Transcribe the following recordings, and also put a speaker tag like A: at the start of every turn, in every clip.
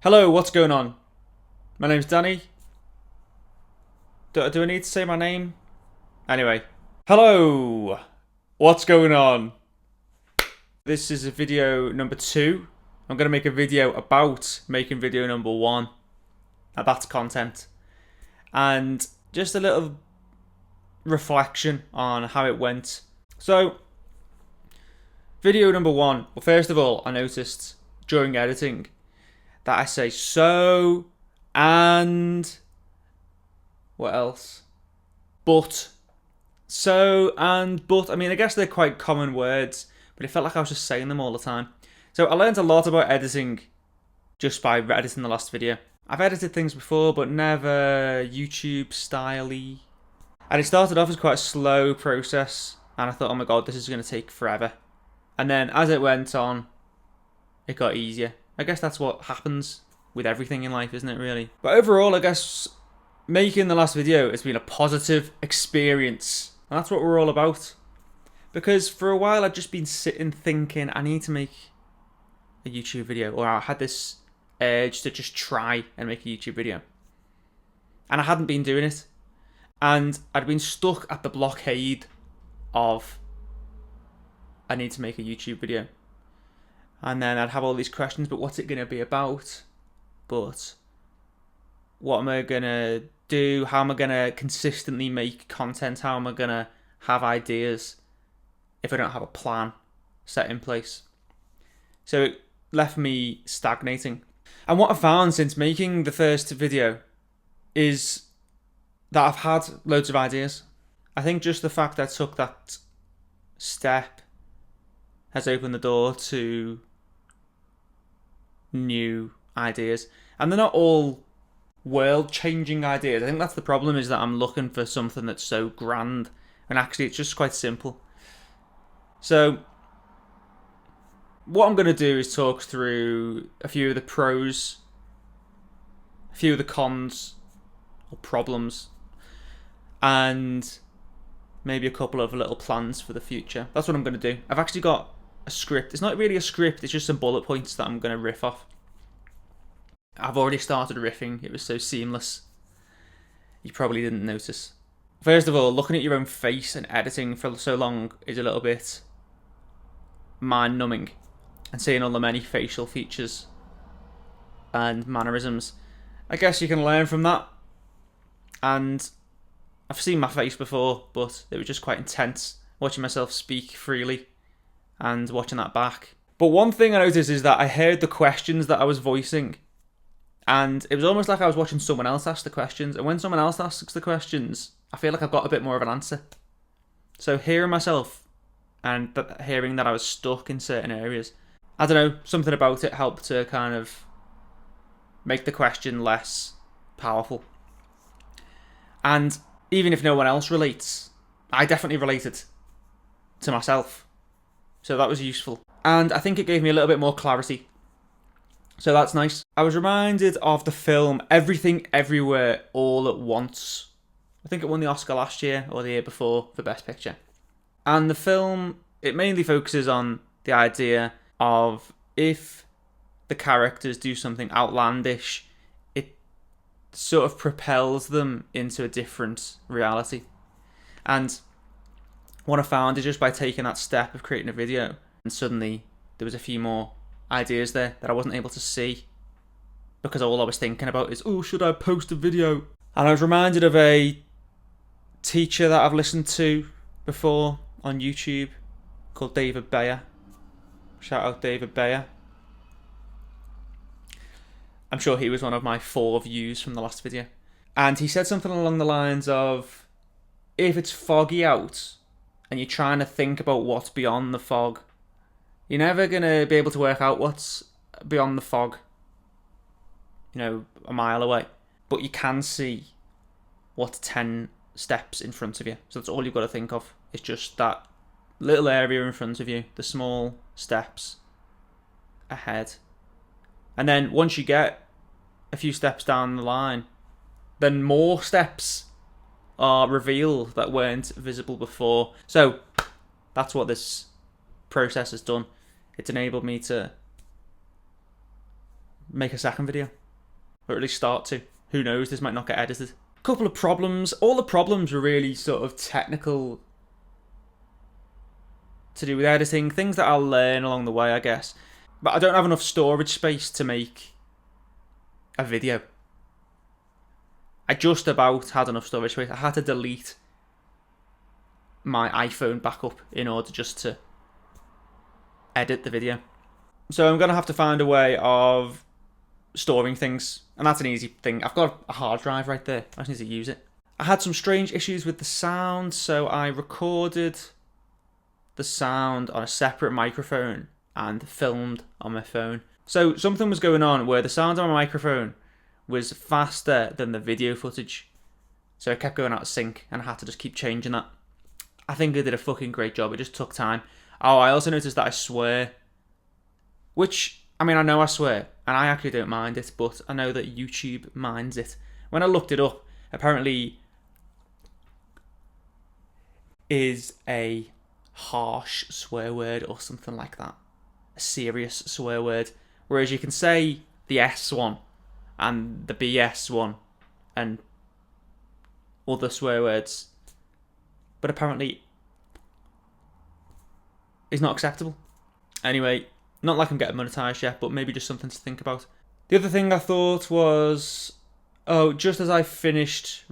A: Hello, what's going on? My name's Danny. Do I need to say my name? Anyway. Hello! What's going on? This is video number 2. I'm going to make a video about making video number 1. Now that's content. And just a little reflection on how it went. So, video number 1. Well, first of all, I noticed during editing that I say so, and what else? But. So and but. I mean, I guess they're quite common words, but it felt like I was just saying them all the time. So I learned a lot about editing just by editing the last video. I've edited things before, but never YouTube style-y. And it started off as quite a slow process, and I thought, oh my god, this is going to take forever. And then as it went on, it got easier. I guess that's what happens with everything in life, isn't it, really? But overall, I guess making the last video has been a positive experience. And that's what we're all about. Because for a while, I'd just been sitting thinking, I need to make a YouTube video. Or I had this urge to just try and make a YouTube video. And I hadn't been doing it. And I'd been stuck at the blockade of, I need to make a YouTube video. And then I'd have all these questions, but what's it going to be about? But what am I going to do? How am I going to consistently make content? How am I going to have ideas if I don't have a plan set in place? So it left me stagnating. And what I found since making the first video is that I've had loads of ideas. I think just the fact that I took that step has opened the door to new ideas, and they're not all world-changing ideas. I think that's the problem, is that I'm looking for something that's so grand, and actually it's just quite simple. So what I'm going to do is talk through a few of the pros, a few of the cons or problems, and maybe a couple of little plans for the future. That's what I'm going to do. I've actually got a script. It's not really a script, it's just some bullet points that I'm going to riff off. I've already started riffing. It was so seamless. You probably didn't notice. First of all, looking at your own face and editing for so long is a little bit mind-numbing. And seeing all the many facial features and mannerisms. I guess you can learn from that. And I've seen my face before, but it was just quite intense watching myself speak freely and watching that back. But one thing I noticed is that I heard the questions that I was voicing, and it was almost like I was watching someone else ask the questions. And when someone else asks the questions, I feel like I've got a bit more of an answer. So hearing myself and hearing that I was stuck in certain areas, I don't know, something about it helped to kind of make the question less powerful. And even if no one else relates, I definitely related to myself. So that was useful. And I think it gave me a little bit more clarity. So that's nice. I was reminded of the film Everything Everywhere All at Once. I think it won the Oscar last year or the year before for Best Picture. And the film, it mainly focuses on the idea of if the characters do something outlandish, it sort of propels them into a different reality. And what I found is just by taking that step of creating a video, and suddenly there was a few more ideas there that I wasn't able to see because all I was thinking about is, oh, should I post a video? And I was reminded of a teacher that I've listened to before on YouTube called David Bayer. Shout out David Bayer. I'm sure he was one of my 4 views from the last video. And he said something along the lines of, if it's foggy out and you're trying to think about what's beyond the fog, you're never going to be able to work out what's beyond the fog, a mile away. But you can see what's 10 steps in front of you. So that's all you've got to think of. It's just that little area in front of you, the small steps ahead. And then once you get a few steps down the line, then more steps are revealed that weren't visible before. So that's what this process has done. It's enabled me to make a second video. Or at least start to. Who knows, this might not get edited. Couple of problems. All the problems were really sort of technical, to do with editing. Things that I'll learn along the way, I guess. But I don't have enough storage space to make a video. I just about had enough storage space. I had to delete my iPhone backup in order just to edit the video. So I'm going to have to find a way of storing things, and that's an easy thing. I've got a hard drive right there. I just need to use it. I had some strange issues with the sound, so I recorded the sound on a separate microphone and filmed on my phone. So something was going on where the sound on my microphone was faster than the video footage. So it kept going out of sync, and I had to just keep changing that. I think I did a fucking great job. It just took time. Oh, I also noticed that I swear. Which, I mean, I know I swear, and I actually don't mind it, but I know that YouTube minds it. When I looked it up, apparently is a harsh swear word or something like that. A serious swear word. Whereas you can say the S one and the BS one and other swear words, but apparently is not acceptable. Anyway, not like I'm getting monetized yet, but maybe just something to think about. The other thing I thought was, just as I finished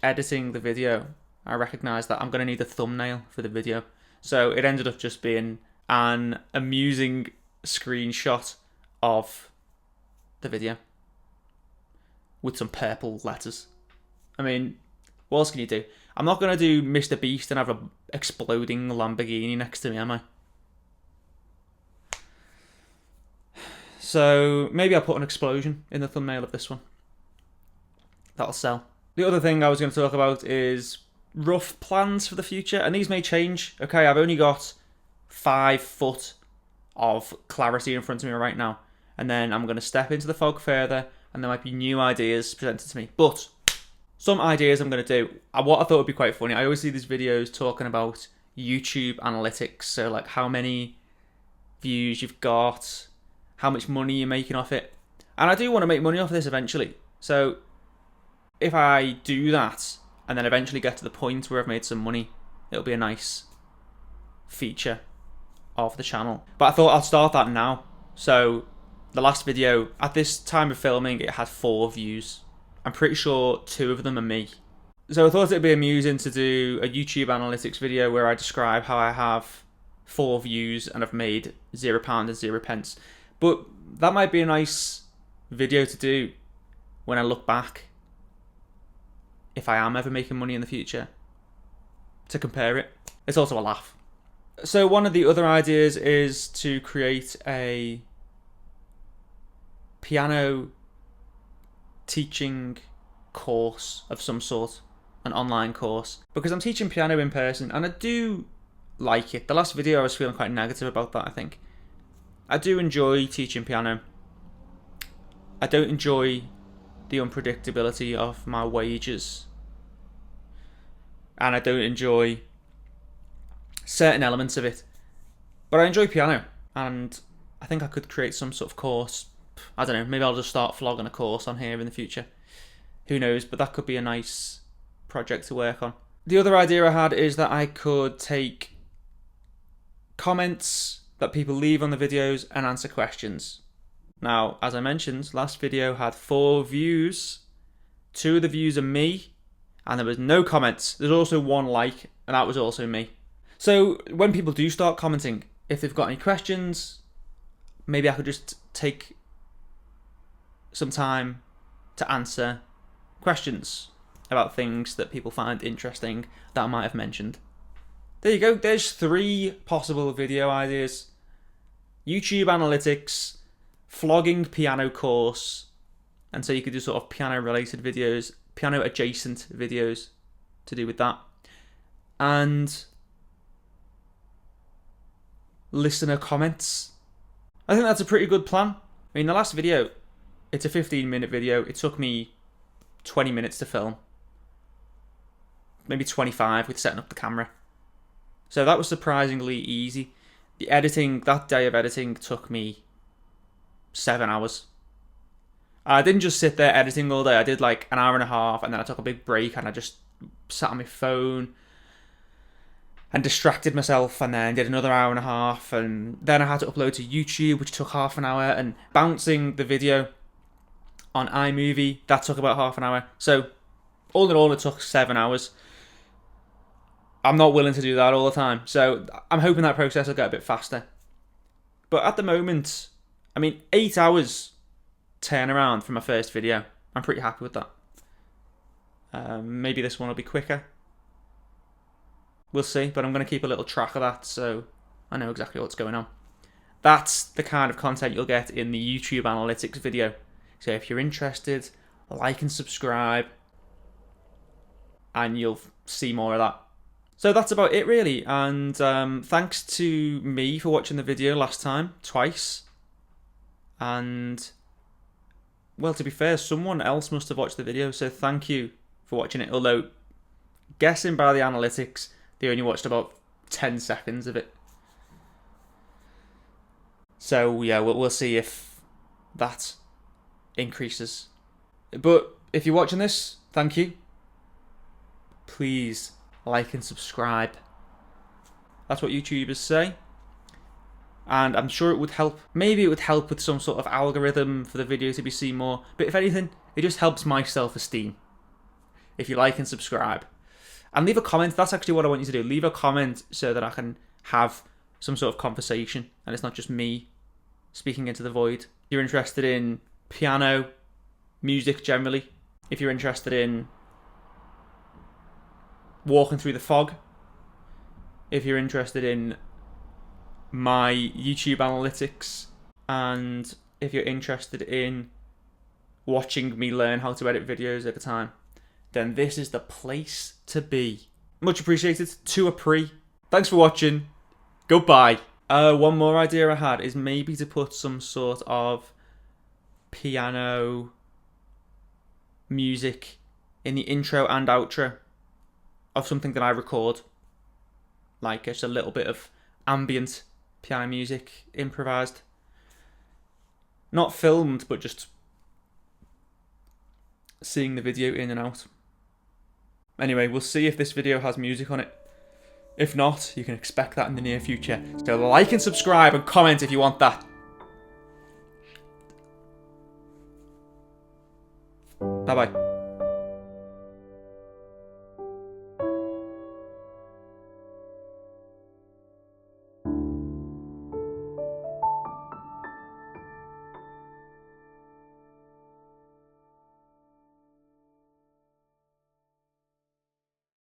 A: editing the video, I recognised that I'm going to need a thumbnail for the video. So it ended up just being an amusing screenshot of the video with some purple letters. I mean, what else can you do? I'm not going to do Mr. Beast and have an exploding Lamborghini next to me, am I? So maybe I'll put an explosion in the thumbnail of this one. That'll sell. The other thing I was going to talk about is rough plans for the future, and these may change. Okay, I've only got 5 foot of clarity in front of me right now, and then I'm going to step into the fog further, and there might be new ideas presented to me. But some ideas I'm going to do. What I thought would be quite funny, I always see these videos talking about YouTube analytics, so like how many views you've got, how much money you're making off it. And I do want to make money off this eventually. So if I do that and then eventually get to the point where I've made some money, it'll be a nice feature of the channel. But I thought I'll start that now. So the last video, at this time of filming, it had 4 views. I'm pretty sure 2 of them are me. So I thought it'd be amusing to do a YouTube analytics video where I describe how I have 4 views and I've made £0 and 0 pence. But that might be a nice video to do when I look back, if I am ever making money in the future, to compare it. It's also a laugh. So one of the other ideas is to create a piano teaching course of some sort, an online course, because I'm teaching piano in person and I do like it. The last video I was feeling quite negative about that, I think. I do enjoy teaching piano. I don't enjoy the unpredictability of my wages, and I don't enjoy certain elements of it, but I enjoy piano, and I think I could create some sort of course. I don't know, maybe I'll just start vlogging a course on here in the future. Who knows, but that could be a nice project to work on. The other idea I had is that I could take comments that people leave on the videos and answer questions. Now, as I mentioned, last video had 4 views. 2 of the views are me, and there was no comments. There's also 1 like, and that was also me. So when people do start commenting, if they've got any questions, maybe I could just take some time to answer questions about things that people find interesting that I might have mentioned. There you go, there's 3 possible video ideas. YouTube analytics, flogging piano course, and so you could do sort of piano related videos, piano adjacent videos to do with that. And listener comments. I think that's a pretty good plan. I mean, the last video, it's a 15-minute video. It took me 20 minutes to film. Maybe 25 with setting up the camera. So that was surprisingly easy. The editing, that day of editing took me 7 hours. I didn't just sit there editing all day. I did like an hour and a half, and then I took a big break, and I just sat on my phone and distracted myself, and then did another hour and a half, and then I had to upload to YouTube, which took half an hour, and bouncing the video on iMovie, that took about half an hour. So all in all, it took 7 hours. I'm not willing to do that all the time, so I'm hoping that process will get a bit faster. But at the moment, I mean, 8 hours turnaround from my first video. I'm pretty happy with that. Maybe this one will be quicker. We'll see, but I'm going to keep a little track of that so I know exactly what's going on. That's the kind of content you'll get in the YouTube analytics video. So if you're interested, like and subscribe, and you'll see more of that. So that's about it really, and thanks to me for watching the video last time, twice. And, well, to be fair, someone else must have watched the video, so thank you for watching it, although, guessing by the analytics, they only watched about 10 seconds of it. So yeah, we'll see if that increases. But if you're watching this, thank you. Please like and subscribe. That's what YouTubers say. And I'm sure it would help. Maybe it would help with some sort of algorithm for the video to be seen more. But if anything, it just helps my self-esteem. If you like and subscribe. And leave a comment. That's actually what I want you to do. Leave a comment so that I can have some sort of conversation. And it's not just me speaking into the void. If you're interested in piano, music generally. If you're interested in walking through the fog. If you're interested in my YouTube analytics, and if you're interested in watching me learn how to edit videos over time, then this is the place to be. Much appreciated. To a pre. Thanks for watching. Goodbye. One more idea I had is maybe to put some sort of piano music in the intro and outro of something that I record. Like just a little bit of ambient piano music, improvised. Not filmed, but just seeing the video in and out. Anyway, we'll see if this video has music on it. If not, you can expect that in the near future. So like and subscribe and comment if you want that. Bye bye.